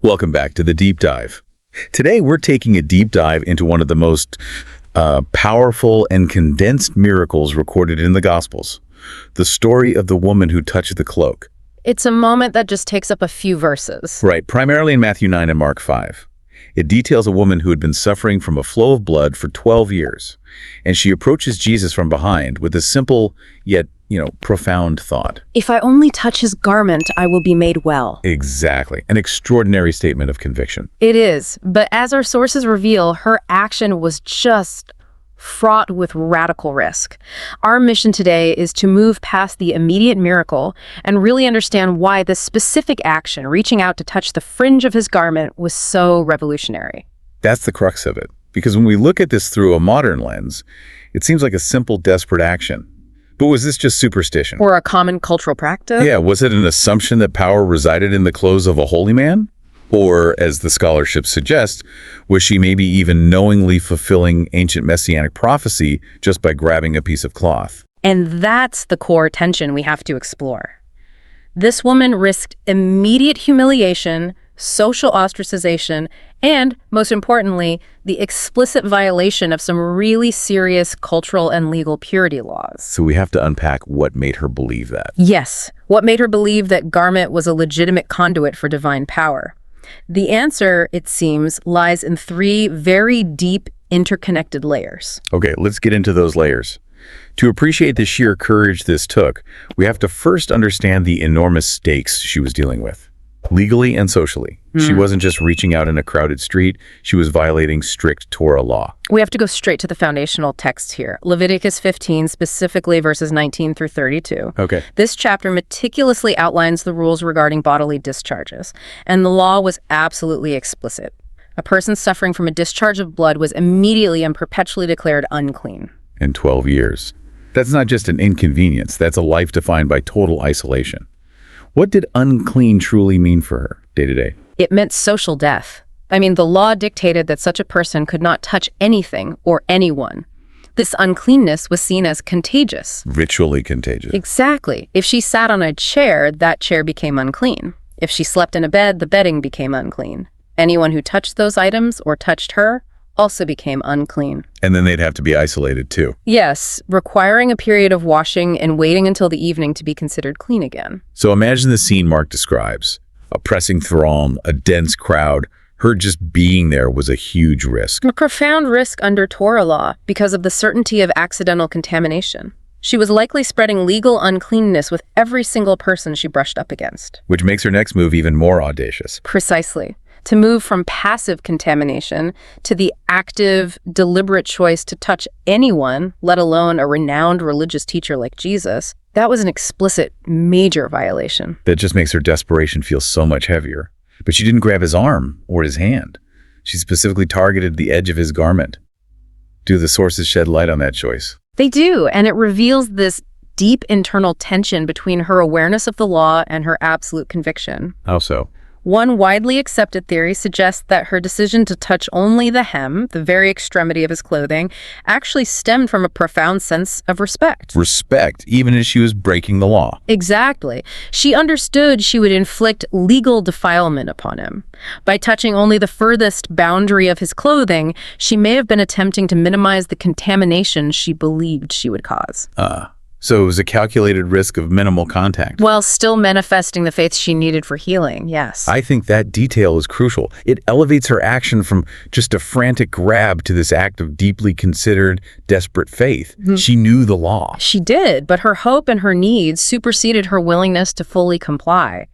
Welcome back to The Deep Dive. Today we're taking a deep dive into one of the most powerful and condensed miracles recorded in the Gospels, the story of the woman who touched the cloak. It's a moment that just takes up a few verses. Right, primarily in Matthew 9 and Mark 5. It details a woman who had been suffering from a flow of blood for 12 years, and she approaches Jesus from behind with a simple yet, profound thought. If I only touch his garment, I will be made well. Exactly. An extraordinary statement of conviction. It is, but as our sources reveal, her action was just fraught with radical risk. Our mission today is to move past the immediate miracle and really understand why this specific action, reaching out to touch the fringe of his garment, was so revolutionary. That's the crux of it. Because when we look at this through a modern lens, it seems like a simple, desperate action. But was this just superstition? Or a common cultural practice? Yeah, was it an assumption that power resided in the clothes of a holy man? Or, as the scholarship suggests, was she maybe even knowingly fulfilling ancient messianic prophecy just by grabbing a piece of cloth? And that's the core tension we have to explore. This woman risked immediate humiliation, social ostracization, and, most importantly, the explicit violation of some really serious cultural and legal purity laws. So we have to unpack what made her believe that. Yes, what made her believe that garment was a legitimate conduit for divine power? The answer, it seems, lies in three very deep, interconnected layers. Okay, let's get into those layers. To appreciate the sheer courage this took, we have to first understand the enormous stakes she was dealing with, legally and socially. She wasn't just reaching out in a crowded street, she was violating strict Torah law. We have to go straight to the foundational text here. Leviticus 15, specifically verses 19 through 32. Okay. This chapter meticulously outlines the rules regarding bodily discharges, and the law was absolutely explicit. A person suffering from a discharge of blood was immediately and perpetually declared unclean. In 12 years. That's not just an inconvenience, that's a life defined by total isolation. What did unclean truly mean for her, day to day? It meant social death. I mean, the law dictated that such a person could not touch anything or anyone. This uncleanness was seen as contagious. Ritually contagious. Exactly. If she sat on a chair, that chair became unclean. If she slept in a bed, the bedding became unclean. Anyone who touched those items or touched her also became unclean. And then they'd have to be isolated too. Yes, requiring a period of washing and waiting until the evening to be considered clean again. So imagine the scene Mark describes. A pressing throng, a dense crowd. Her just being there was a huge risk. A profound risk under Torah law because of the certainty of accidental contamination. She was likely spreading legal uncleanness with every single person she brushed up against. Which makes her next move even more audacious. Precisely. To move from passive contamination to the active, deliberate choice to touch anyone, let alone a renowned religious teacher like Jesus, that was an explicit, major violation. That just makes her desperation feel so much heavier. But she didn't grab his arm or his hand. She specifically targeted the edge of his garment. Do the sources shed light on that choice? They do, and it reveals this deep internal tension between her awareness of the law and her absolute conviction. How so? One widely accepted theory suggests that her decision to touch only the hem, the very extremity of his clothing, actually stemmed from a profound sense of respect. Respect, even as she was breaking the law. Exactly. She understood she would inflict legal defilement upon him. By touching only the furthest boundary of his clothing, she may have been attempting to minimize the contamination she believed she would cause. So it was a calculated risk of minimal contact. While still manifesting the faith she needed for healing, yes. I think that detail is crucial. It elevates her action from just a frantic grab to this act of deeply considered, desperate faith. She knew the law. She did, but her hope and her needs superseded her willingness to fully comply.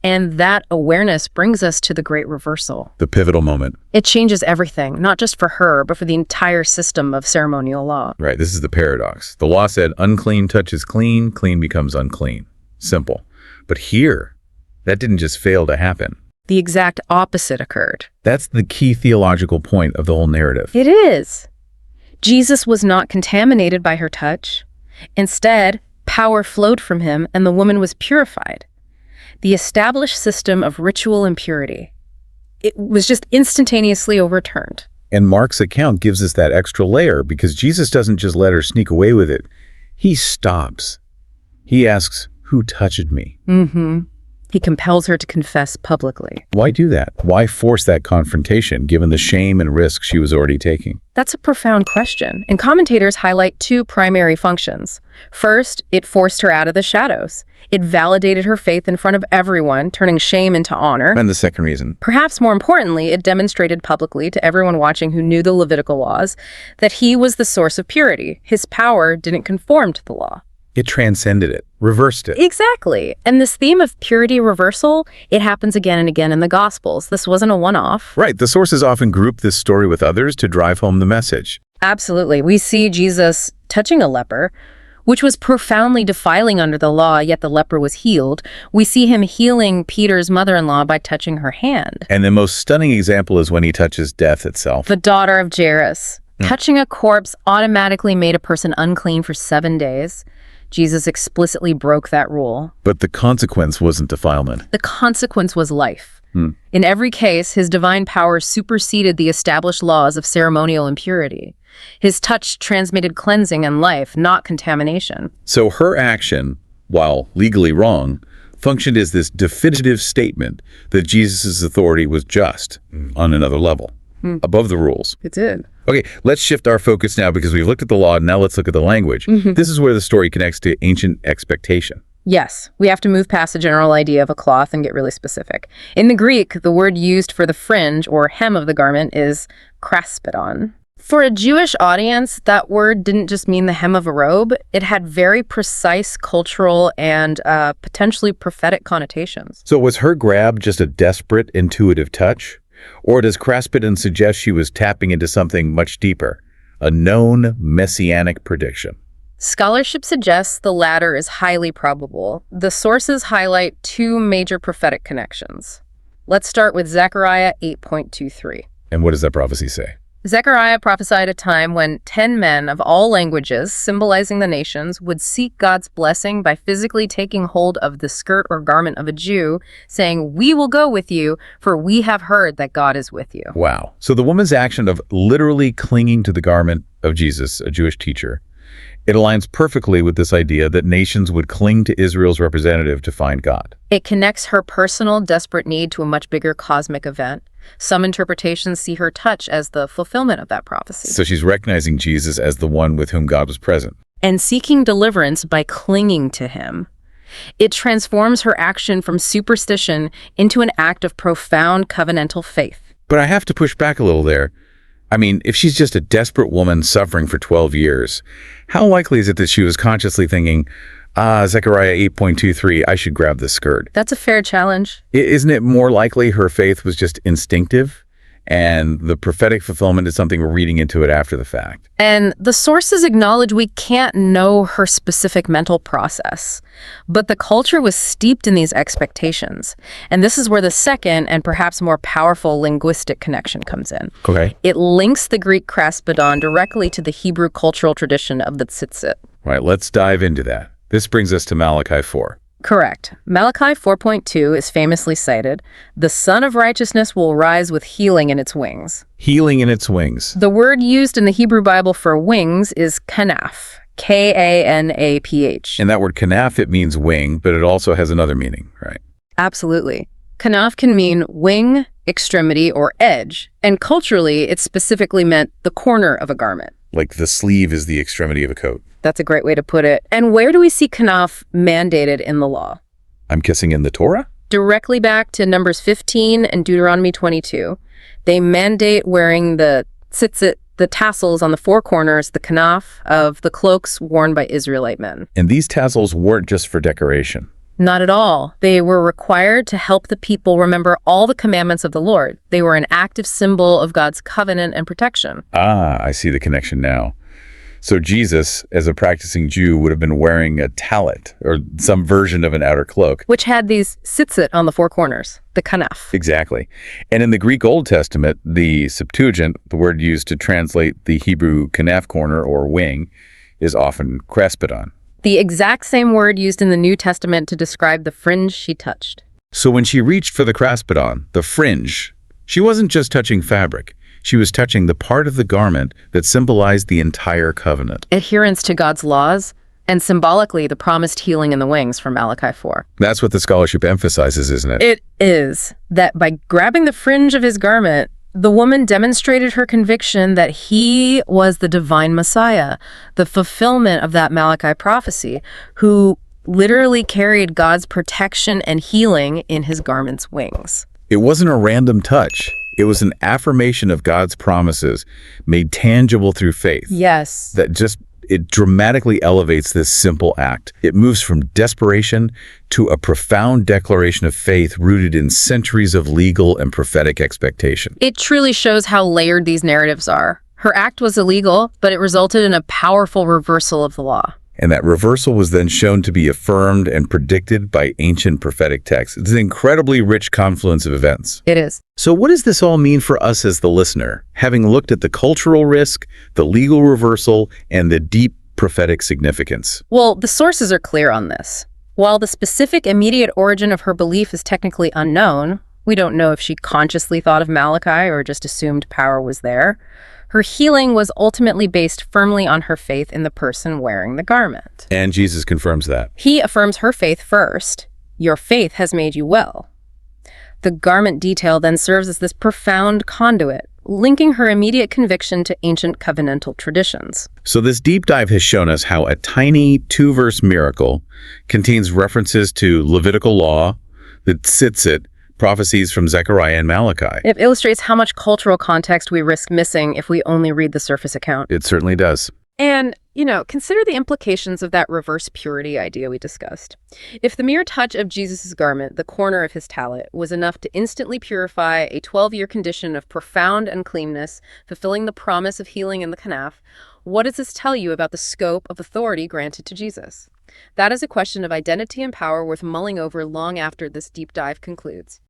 And that awareness brings us to the great reversal. The pivotal moment. It changes everything, not just for her, but for the entire system of ceremonial law. Right, this is the paradox. The law said unclean touches clean, clean becomes unclean. Simple. But here, that didn't just fail to happen. The exact opposite occurred. That's the key theological point of the whole narrative. It is. Jesus was not contaminated by her touch. Instead, power flowed from him and the woman was purified. The established system of ritual impurity, it was just instantaneously overturned. And Mark's account gives us that extra layer because Jesus doesn't just let her sneak away with it. He stops. He asks, "Who touched me?" He compels her to confess publicly. Why do that? Why force that confrontation, given the shame and risk she was already taking? That's a profound question, and commentators highlight two primary functions. First, it forced her out of the shadows. It validated her faith in front of everyone, turning shame into honor. And the second reason? Perhaps more importantly, it demonstrated publicly to everyone watching who knew the Levitical laws that he was the source of purity. His power didn't conform to the law. It transcended it, reversed it. Exactly. And this theme of purity reversal, it happens again and again in the Gospels. This wasn't a one-off. Right. The sources often group this story with others to drive home the message. Absolutely. We see Jesus touching a leper, which was profoundly defiling under the law, yet the leper was healed. We see him healing Peter's mother-in-law by touching her hand. And the most stunning example is when he touches death itself. The daughter of Jairus. Touching a corpse automatically made a person unclean for 7 days. Jesus explicitly broke that rule. But the consequence wasn't defilement. The consequence was life. In every case, his divine power superseded the established laws of ceremonial impurity. His touch transmitted cleansing and life, not contamination. So her action, while legally wrong, functioned as this definitive statement that Jesus' authority was just on another level, above the rules. It did. Okay, let's shift our focus now because we've looked at the law, and now let's look at the language. This is where the story connects to ancient expectation. Yes, we have to move past the general idea of a cloth and get really specific. In the Greek, the word used for the fringe or hem of the garment is kraspedon. For a Jewish audience, that word didn't just mean the hem of a robe. It had very precise cultural and potentially prophetic connotations. So was her grab just a desperate, intuitive touch? Or does kraspedon suggest she was tapping into something much deeper, a known messianic prediction? Scholarship suggests the latter is highly probable. The sources highlight two major prophetic connections. Let's start with Zechariah 8.23. And what does that prophecy say? Zechariah prophesied a time when 10 men of all languages, symbolizing the nations, would seek God's blessing by physically taking hold of the skirt or garment of a Jew, saying, "We will go with you, for we have heard that God is with you." Wow. So the woman's action of literally clinging to the garment of Jesus, a Jewish teacher, it aligns perfectly with this idea that nations would cling to Israel's representative to find God. It connects her personal, desperate need to a much bigger cosmic event. Some interpretations see her touch as the fulfillment of that prophecy. So she's recognizing Jesus as the one with whom God was present. And seeking deliverance by clinging to him. It transforms her action from superstition into an act of profound covenantal faith. But I have to push back a little there. I mean, if she's just a desperate woman suffering for 12 years, how likely is it that she was consciously thinking, Zechariah 8.23, I should grab this skirt? That's a fair challenge. Isn't it more likely her faith was just instinctive and the prophetic fulfillment is something we're reading into it after the fact? And the sources acknowledge we can't know her specific mental process, but the culture was steeped in these expectations. And this is where the second and perhaps more powerful linguistic connection comes in. Okay. It links the Greek kraspedon directly to the Hebrew cultural tradition of the tzitzit. Right, let's dive into that. This brings us to Malachi 4. Correct. Malachi 4.2 is famously cited, "The Son of Righteousness will rise with healing in its wings." Healing in its wings. The word used in the Hebrew Bible for wings is kanaf, K-A-N-A-P-H. And that word kanaf, it means wing, but it also has another meaning, right? Absolutely. Kanaf can mean wing, extremity, or edge, and culturally it specifically meant the corner of a garment. Like the sleeve is the extremity of a coat. That's a great way to put it. And where do we see kanaf mandated in the law? I'm guessing in the Torah? Directly back to Numbers 15 and Deuteronomy 22. They mandate wearing the tzitzit, the tassels on the four corners, the kanaf, of the cloaks worn by Israelite men. And these tassels weren't just for decoration. Not at all. They were required to help the people remember all the commandments of the Lord. They were an active symbol of God's covenant and protection. I see the connection now. So Jesus, as a practicing Jew, would have been wearing a talit, or some version of an outer cloak. Which had these tzitzit on the four corners, the kanaf. Exactly. And in the Greek Old Testament, the Septuagint, the word used to translate the Hebrew kanaf corner or wing, is often kraspedon. The exact same word used in the New Testament to describe the fringe she touched. So when she reached for the kraspedon, the fringe, she wasn't just touching fabric. She was touching the part of the garment that symbolized the entire covenant. Adherence to God's laws and symbolically the promised healing in the wings from Malachi 4. That's what the scholarship emphasizes, isn't it? It is that by grabbing the fringe of his garment, the woman demonstrated her conviction that he was the divine Messiah, the fulfillment of that Malachi prophecy, who literally carried God's protection and healing in his garment's wings. It wasn't a random touch. It was an affirmation of God's promises made tangible through faith. Yes. It dramatically elevates this simple act. It moves from desperation to a profound declaration of faith rooted in centuries of legal and prophetic expectation. It truly shows how layered these narratives are. Her act was illegal, but it resulted in a powerful reversal of the law. And that reversal was then shown to be affirmed and predicted by ancient prophetic texts. It's an incredibly rich confluence of events. It is. So what does this all mean for us as the listener, having looked at the cultural risk, the legal reversal, and the deep prophetic significance? Well, the sources are clear on this. While the specific immediate origin of her belief is technically unknown, we don't know if she consciously thought of Malachi or just assumed power was there. Her healing was ultimately based firmly on her faith in the person wearing the garment. And Jesus confirms that. He affirms her faith first. Your faith has made you well. The garment detail then serves as this profound conduit, linking her immediate conviction to ancient covenantal traditions. So this deep dive has shown us how a tiny 2-verse miracle contains references to Levitical law, the tzitzit, prophecies from Zechariah and Malachi. It illustrates how much cultural context we risk missing if we only read the surface account. It certainly does. And, consider the implications of that reverse purity idea we discussed. If the mere touch of Jesus' garment, the corner of his tallit, was enough to instantly purify a 12-year condition of profound uncleanness, fulfilling the promise of healing in the kanaf, what does this tell you about the scope of authority granted to Jesus? That is a question of identity and power worth mulling over long after this deep dive concludes.